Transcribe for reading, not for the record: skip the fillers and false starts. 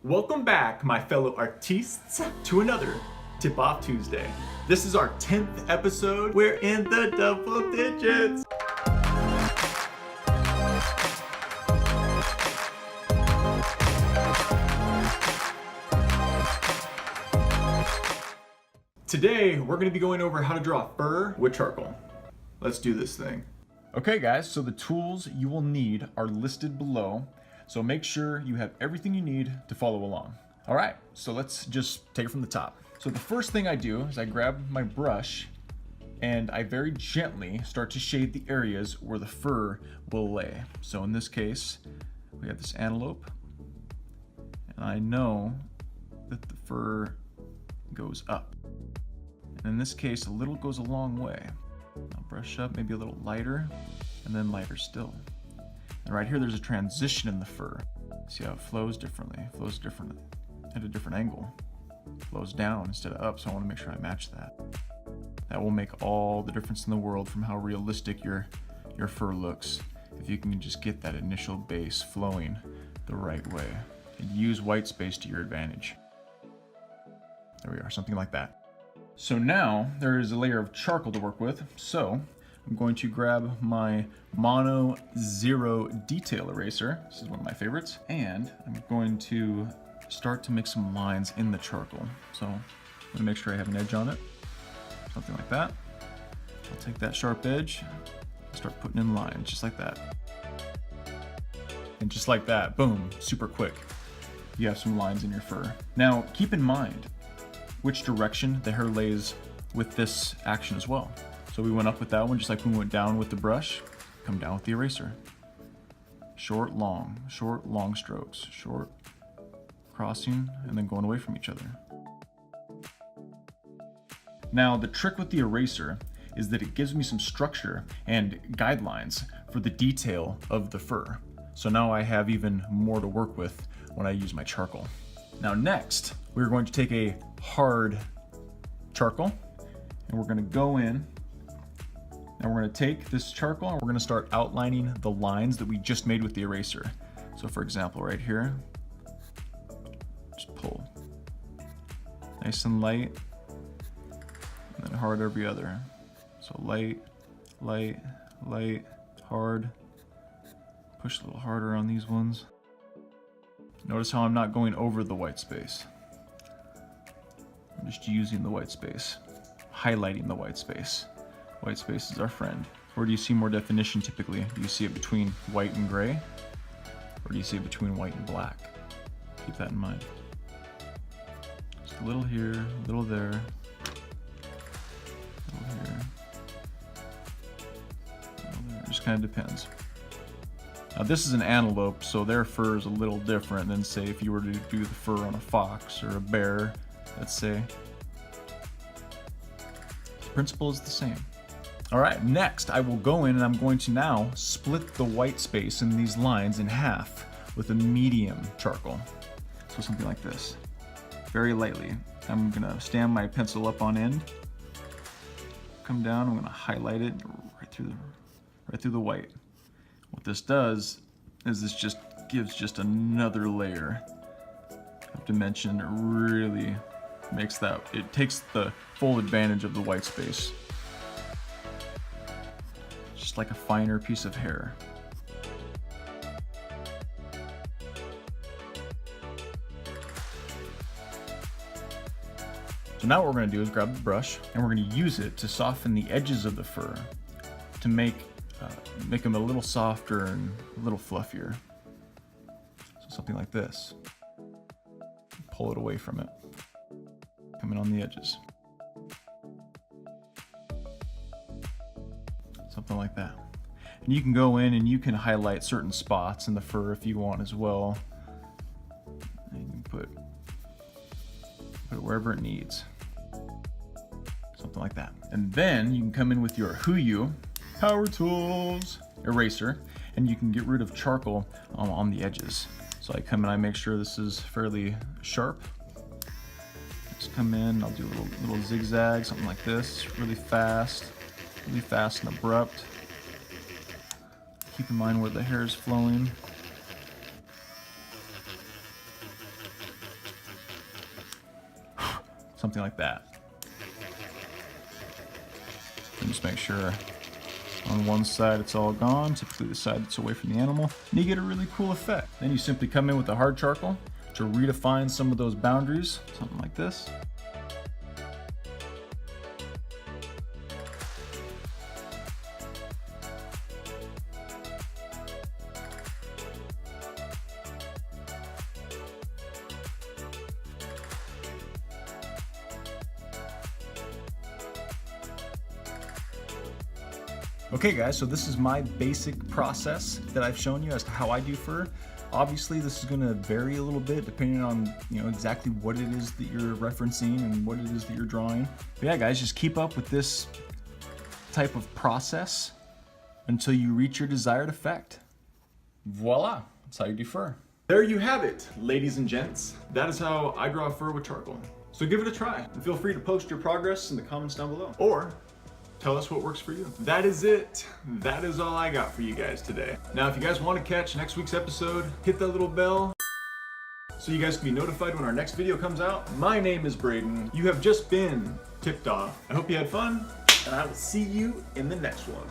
Welcome back, my fellow artistes, to another Tip Off Tuesday. This is our 10th episode. We're in the double digits. Today, we're gonna be going over how to draw fur with charcoal. Let's do this thing. Okay guys, so the tools you will need are listed below. So make sure you have everything you need to follow along. All right, so let's just take it from the top. So the first thing I do is I grab my brush and I very gently start to shade the areas where the fur will lay. So in this case, we have this antelope, and I know that the fur goes up. And in this case, a little goes a long way. I'll brush up, maybe a little lighter, and then lighter still. And right here, there's a transition in the fur. See how it flows differently? It flows differently at a different angle. It flows down instead of up, so I want to make sure I match that. That will make all the difference in the world from how realistic your fur looks. If you can just get that initial base flowing the right way and use white space to your advantage. There we are, something like that. So now there is a layer of charcoal to work with. So I'm going to grab my Mono Zero Detail Eraser. This is one of my favorites. And I'm going to start to make some lines in the charcoal. So I'm gonna make sure I have an edge on it. Something like that. I'll take that sharp edge and start putting in lines, just like that. And just like that, boom, super quick. You have some lines in your fur. Now, keep in mind which direction the hair lays with this action as well. So we went up with that one, just like we went down with the brush, come down with the eraser. Short, long strokes, short, crossing, and then going away from each other. Now, the trick with the eraser is that it gives me some structure and guidelines for the detail of the fur. So now I have even more to work with when I use my charcoal. Now next, we're going to take a hard charcoal, and we're gonna go in, and we're gonna take this charcoal and we're gonna start outlining the lines that we just made with the eraser. So for example, right here, just pull. Nice and light, and then hard every other. So light, light, light, hard. Push a little harder on these ones. Notice how I'm not going over the white space. I'm just using the white space, highlighting the white space. White space is our friend. Where do you see more definition typically? Do you see it between white and gray? Or do you see it between white and black? Keep that in mind. Just a little here, a little there, a little here, a little there. It just kind of depends. Now this is an antelope, so their fur is a little different than, say, if you were to do the fur on a fox or a bear, let's say. The principle is the same. All right, next I will go in and I'm going to now split the white space in these lines in half with a medium charcoal. So something like this, very lightly. I'm gonna stand my pencil up on end, come down, I'm gonna highlight it right through the white. What this does is this just gives just another layer of dimension. It really makes that, it takes the full advantage of the white space. Just like a finer piece of hair. So now what we're going to do is grab the brush and we're going to use it to soften the edges of the fur to make them a little softer and a little fluffier. So something like this. Pull it away from it. Come in on the edges. Something like that. And you can go in and you can highlight certain spots in the fur if you want as well. And you can put it wherever it needs. Something like that. And then you can come in with your Huyu Power Tools eraser, and you can get rid of charcoal on the edges. So I come in, I make sure this is fairly sharp. Just come in, I'll do a little zigzag, something like this, really fast and abrupt. Keep in mind where the hair is flowing. something like that. And just make sure on one side it's all gone, typically the side that's away from the animal, and you get a really cool effect. Then you simply come in with the hard charcoal to redefine some of those boundaries, something like this. Okay guys, so this is my basic process that I've shown you as to how I do fur. Obviously this is going to vary a little bit depending on, you know, exactly what it is that you're referencing and what it is that you're drawing. But yeah guys, just keep up with this type of process until you reach your desired effect. Voila, that's how you do fur. There you have it, ladies and gents. That is how I draw fur with charcoal. So give it a try and feel free to post your progress in the comments down below. Or tell us what works for you. That is it. That is all I got for you guys today. Now, if you guys want to catch next week's episode, hit that little bell so you guys can be notified when our next video comes out. My name is Braden. You have just been tipped off. I hope you had fun, and I will see you in the next one.